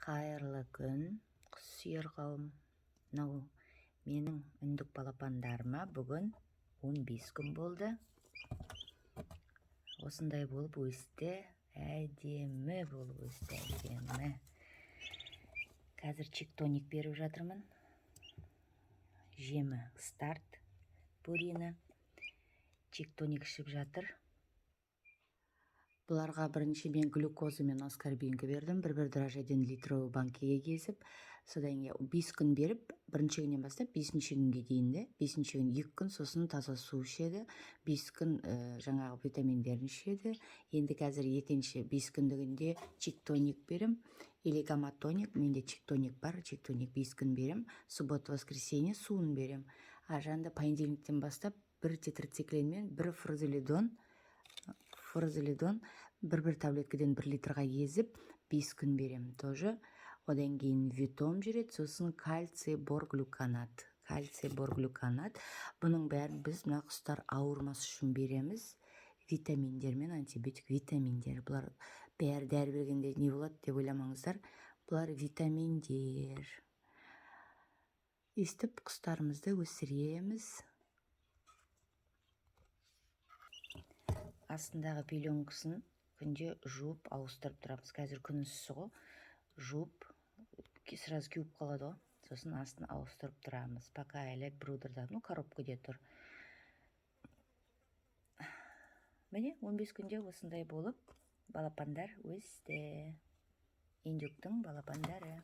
Қайырлы күн, құс сүйер қауым. Мынау менің үндік балапандарыма бүгін 15 күн болды. Осындай болып өсті, әдемі болып өсті, әдемі. Қазір чик-тоник беріп жатырмын. Жемі старт, Пурина. Чик-тоник ішіп жатыр. Бұларға бірінші мен глюкоза мен аскорбинка бердім. Бір дрожжеден литровый банкеге кезіп, содан 5 күн беріп, бірінші күннен бастап 5-ші күнге дейінді. 5-ші күн 2 күн, сосын таза су ішеді. 5 күн жаңағы витаминдерін ішеді. Енді қазір етенші 5 күндігінде чик-тоник берім. Или гамма-тоник, менде чик-тоник бар, чик-тоник 5 күн берім. Суббота-воскресенье суын берім. Ажанда понедельниктен бастап 1 тетрациклин мен 1 фурозолидон бір таблеткіден 1 литрға езіп 5 күн берем тоже. Одан кейін витом жүреді, сосын кальций борглюканат. Бұның бәрін біз мына құстар ауырмас үшін береміз. Витаминдер мен антибиотик витаминдер. Бұлар бәрі дәрі бергенде не болады деп ойламаңыздар. Бұлар витаминдер. Естіп құстарымызды өсіреміз. Астындағы пеленкасын күнде жуып ауыстырып тұрамыз. Қазір күн ыссы ғой, жуып сразу кеуіп қалады ғой. Сосын астын ауыстырып тұрамыз. Пока әлі брудерда, коробкада тұр. Міне 15 күнде осындай болып балапандар өсті. Индюктың балапандары.